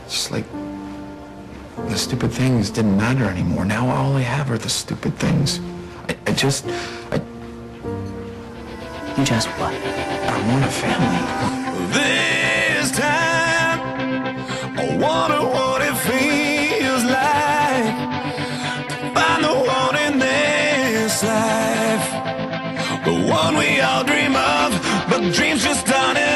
Just like the stupid things didn't matter anymore. Now all I have are the stupid things. I just You just what? I want a family. This time, I wonder what it feels like to find the one in this life, the one we all dream of, but dreams just aren't